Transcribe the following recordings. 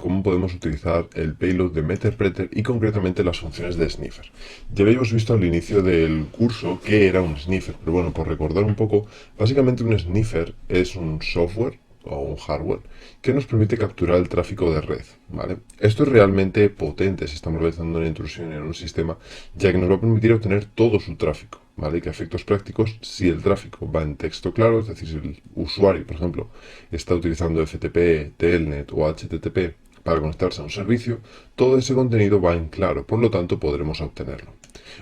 cómo podemos utilizar el payload de Meterpreter y concretamente las funciones de sniffer. Ya habíamos visto al inicio del curso qué era un sniffer, pero bueno, por recordar un poco, básicamente un sniffer es un software o un hardware que nos permite capturar el tráfico de red, ¿vale? Esto es realmente potente si estamos realizando una intrusión en un sistema, ya que nos va a permitir obtener todo su tráfico, ¿vale? Y que a efectos prácticos, si el tráfico va en texto claro, es decir, si el usuario, por ejemplo, está utilizando FTP, Telnet o HTTP para conectarse a un servicio, todo ese contenido va en claro, por lo tanto podremos obtenerlo.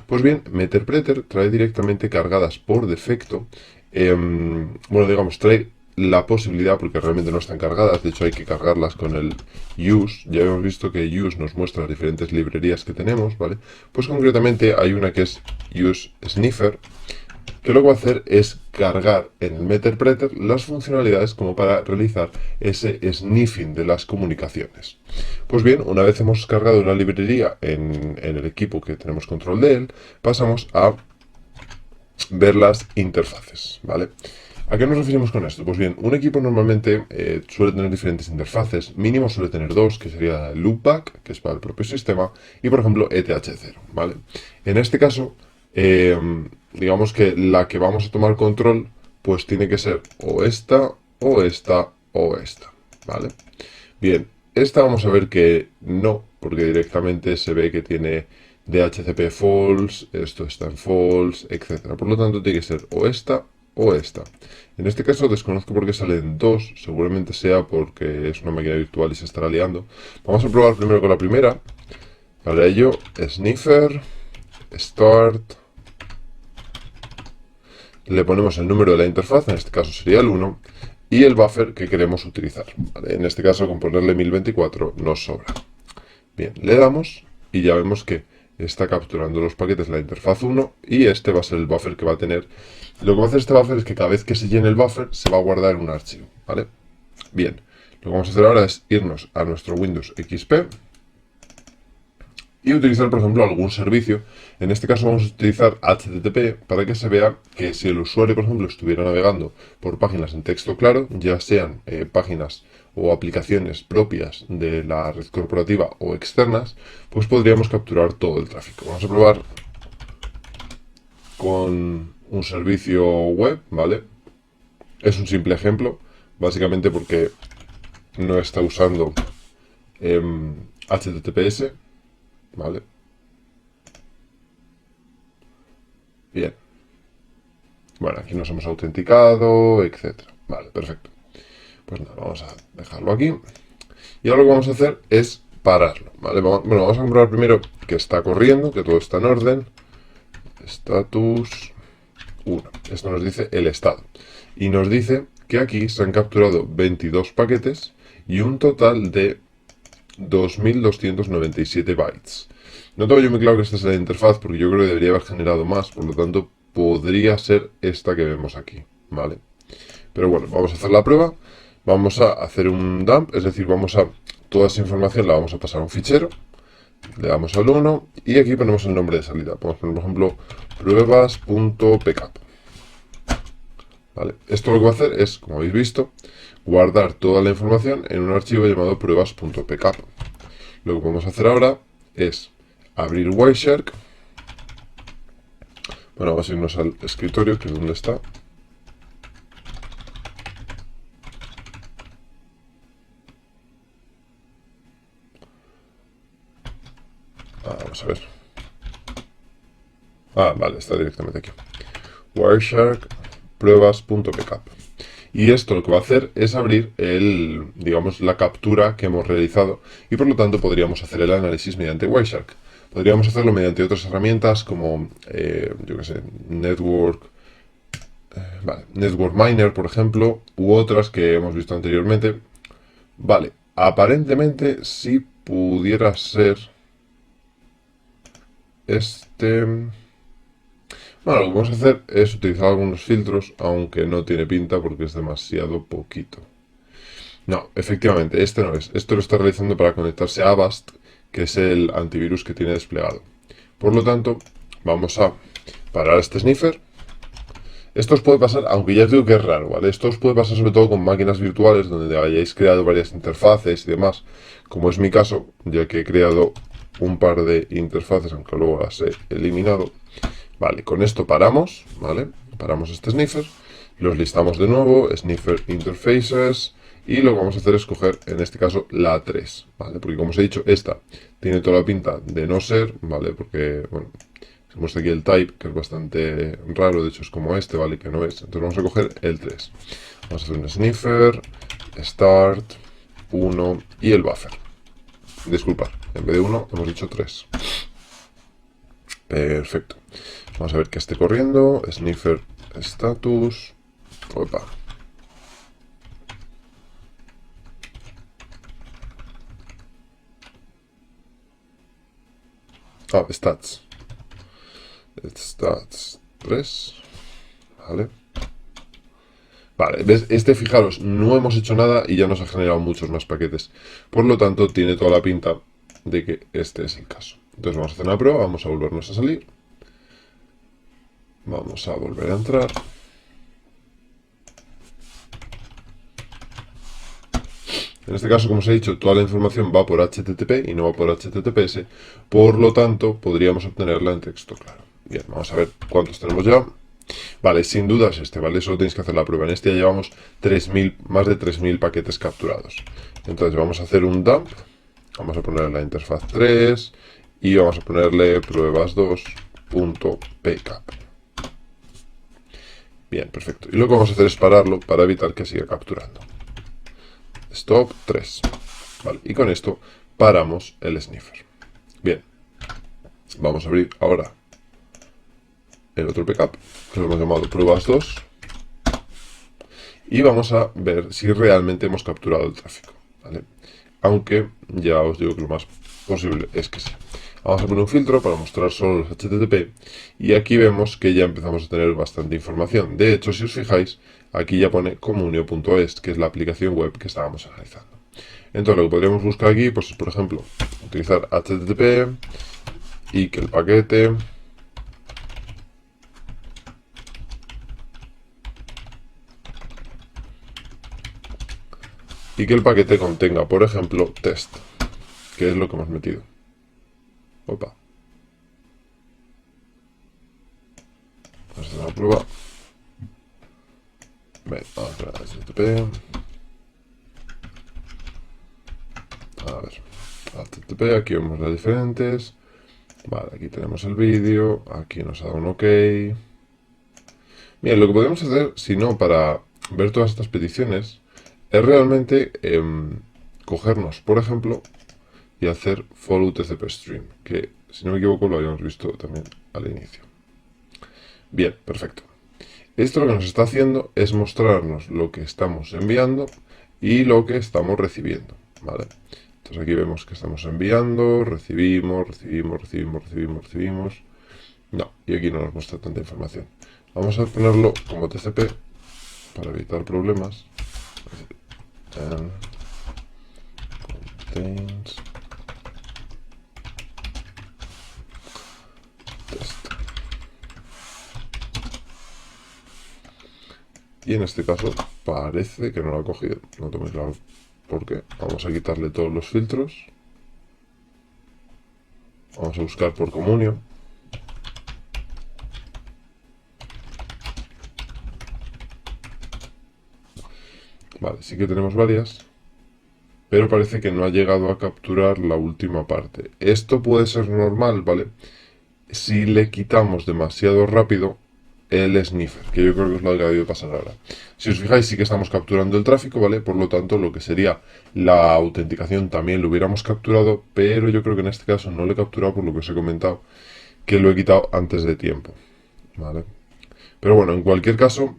Pues bien, Meterpreter trae directamente cargadas por defecto, bueno, digamos, trae la posibilidad, porque realmente no están cargadas, de hecho hay que cargarlas con el use. Ya hemos visto que use nos muestra las diferentes librerías que tenemos, ¿vale? Pues concretamente hay una que es use sniffer, que lo que va a hacer es cargar en el Meterpreter las funcionalidades como para realizar ese sniffing de las comunicaciones. Pues bien, una vez hemos cargado una librería en el equipo que tenemos control de él, pasamos a ver las interfaces, ¿vale? ¿A qué nos referimos con esto? Pues bien, un equipo normalmente suele tener diferentes interfaces, mínimo suele tener dos, que sería el loopback, que es para el propio sistema, y por ejemplo ETH0, ¿vale? En este caso, digamos que la que vamos a tomar control, pues tiene que ser o esta, o esta, o esta, ¿vale? Bien, esta vamos a ver que no, porque directamente se ve que tiene DHCP false, esto está en false, etc. Por lo tanto, tiene que ser o esta o esta. En este caso desconozco por qué salen dos, seguramente sea porque es una máquina virtual y se estará liando. Vamos a probar primero con la primera. Para ello, sniffer, start, le ponemos el número de la interfaz, en este caso sería el 1, y el buffer que queremos utilizar. ¿Vale? En este caso, con ponerle 1024 nos sobra. Bien, le damos y ya vemos que está capturando los paquetes la interfaz 1 y este va a ser el buffer que va a tener. Lo que va a hacer este buffer es que cada vez que se llene el buffer se va a guardar en un archivo, ¿vale? Bien, lo que vamos a hacer ahora es irnos a nuestro Windows XP y utilizar, por ejemplo, algún servicio. En este caso vamos a utilizar HTTP para que se vea que si el usuario, por ejemplo, estuviera navegando por páginas en texto claro, ya sean páginas o aplicaciones propias de la red corporativa o externas, pues podríamos capturar todo el tráfico. Vamos a probar con un servicio web, ¿vale? Es un simple ejemplo, básicamente porque no está usando HTTPS, ¿vale? Bien. Bueno, aquí nos hemos autenticado, etc. Vale, perfecto. Pues nada, vamos a dejarlo aquí. Y ahora lo que vamos a hacer es pararlo, ¿vale? Bueno, vamos a comprobar primero que está corriendo, que todo está en orden. Status 1. Esto nos dice el estado. Y nos dice que aquí se han capturado 22 paquetes y un total de 2297 bytes. No tengo yo muy claro que esta sea la interfaz porque yo creo que debería haber generado más, por lo tanto podría ser esta que vemos aquí, ¿vale? Pero bueno, vamos a hacer la prueba, vamos a hacer un dump, es decir, toda esa información la vamos a pasar a un fichero, le damos al 1 y aquí ponemos el nombre de salida. Podemos poner, por ejemplo, pruebas.pcap. ¿Vale? Esto lo que va a hacer es, como habéis visto, guardar toda la información en un archivo llamado pruebas.pcap. Lo que podemos hacer ahora es abrir Wireshark. Bueno, vamos a irnos al escritorio, que es donde está. Vamos a ver. Vale, está directamente aquí. Wireshark pruebas.pcap. Y esto lo que va a hacer es abrir digamos, la captura que hemos realizado y por lo tanto podríamos hacer el análisis mediante Wireshark. Podríamos hacerlo mediante otras herramientas como, yo que sé, Network Miner, por ejemplo, u otras que hemos visto anteriormente. Vale, aparentemente sí pudiera ser Bueno, lo que vamos a hacer es utilizar algunos filtros, aunque no tiene pinta porque es demasiado poquito. No, efectivamente, este no es. Esto lo está realizando para conectarse a Avast, que es el antivirus que tiene desplegado. Por lo tanto, vamos a parar este sniffer. Esto os puede pasar, aunque ya os digo que es raro, ¿vale? Esto os puede pasar sobre todo con máquinas virtuales donde hayáis creado varias interfaces y demás, como es mi caso, ya que he creado un par de interfaces, aunque luego las he eliminado. Vale, con esto paramos, ¿vale? Paramos este sniffer, los listamos de nuevo, sniffer interfaces, y lo que vamos a hacer es coger, en este caso, la 3, ¿vale? Porque como os he dicho, esta tiene toda la pinta de no ser, ¿vale? Porque, bueno, se muestra aquí el type, que es bastante raro, de hecho es como este, ¿vale? Que no es. Entonces vamos a coger el 3. Vamos a hacer un sniffer, start, 1 y el buffer. Disculpad, en vez de 1 hemos dicho 3. Perfecto. Vamos a ver que esté corriendo. Sniffer status. Opa. Ah, stats. Stats 3. Vale. Vale, ¿ves? Este, fijaros, no hemos hecho nada y ya nos ha generado muchos más paquetes. Por lo tanto, tiene toda la pinta de que este es el caso. Entonces vamos a hacer una prueba, vamos a volvernos a salir. Vamos a volver a entrar. En este caso, como os he dicho, toda la información va por HTTP y no va por HTTPS. Por lo tanto, podríamos obtenerla en texto claro. Bien, vamos a ver cuántos tenemos ya. Vale, sin duda es este, ¿vale? Solo tenéis que hacer la prueba. En este ya llevamos 3000, más de 3000 paquetes capturados. Entonces vamos a hacer un dump. Vamos a ponerle la interfaz 3 y vamos a ponerle pruebas2.pcap. Bien, perfecto. Y lo que vamos a hacer es pararlo para evitar que siga capturando. Stop 3. Vale, y con esto paramos el sniffer. Bien, vamos a abrir ahora el otro pcap, que lo hemos llamado pruebas2. Y vamos a ver si realmente hemos capturado el tráfico, ¿vale? Aunque ya os digo que lo más posible es que sí. Vamos a poner un filtro para mostrar solo los HTTP y aquí vemos que ya empezamos a tener bastante información. De hecho, si os fijáis, aquí ya pone comunio.est, que es la aplicación web que estábamos analizando. Entonces, lo que podríamos buscar aquí, pues por ejemplo, utilizar HTTP y que el paquete contenga, por ejemplo, test, que es lo que hemos metido. Opa. Vamos a hacer una prueba. Ven, vamos a ver HTTP. A ver, HTTP, aquí vemos las diferentes. Vale, aquí tenemos el vídeo, aquí nos ha dado un OK. Bien, lo que podemos hacer, si no, para ver todas estas peticiones, es realmente cogernos, por ejemplo, y hacer follow TCP stream, que si no me equivoco lo habíamos visto también al inicio. Bien, perfecto. Esto lo que nos está haciendo es mostrarnos lo que estamos enviando y lo que estamos recibiendo, ¿vale? Entonces aquí vemos que estamos enviando, recibimos. No, y aquí no nos muestra tanta información. Vamos a ponerlo como TCP para evitar problemas. Contains test. Y en este caso parece que no lo ha cogido. No tengo claro por qué. Vamos a quitarle todos los filtros. Vamos a buscar por comunio. Vale, sí que tenemos varias. Pero parece que no ha llegado a capturar la última parte. Esto puede ser normal, ¿vale? Si le quitamos demasiado rápido el sniffer, que yo creo que es lo que ha debido pasar ahora. Si os fijáis, sí que estamos capturando el tráfico, ¿vale? Por lo tanto, lo que sería la autenticación también lo hubiéramos capturado, pero yo creo que en este caso no lo he capturado por lo que os he comentado, que lo he quitado antes de tiempo, ¿vale? Pero bueno, en cualquier caso,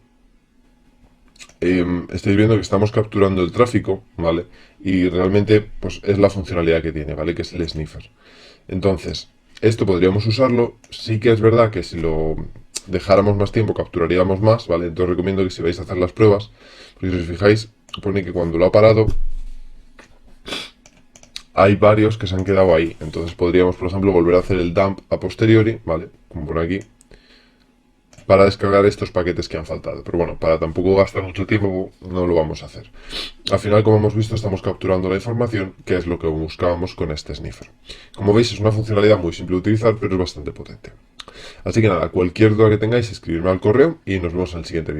estáis viendo que estamos capturando el tráfico, ¿vale? Y realmente, pues es la funcionalidad que tiene, ¿vale? Que es el sniffer. Entonces, esto podríamos usarlo. Sí que es verdad que si lo dejáramos más tiempo capturaríamos más, ¿vale? Entonces recomiendo que si vais a hacer las pruebas, porque si os fijáis, pone que cuando lo ha parado, hay varios que se han quedado ahí. Entonces podríamos, por ejemplo, volver a hacer el dump a posteriori, ¿vale? Como por aquí. para descargar estos paquetes que han faltado. Pero bueno, para tampoco gastar mucho tiempo, no lo vamos a hacer. Al final, como hemos visto, estamos capturando la información, que es lo que buscábamos con este sniffer. Como veis, es una funcionalidad muy simple de utilizar, pero es bastante potente. Así que nada, cualquier duda que tengáis, escribidme al correo y nos vemos en el siguiente vídeo.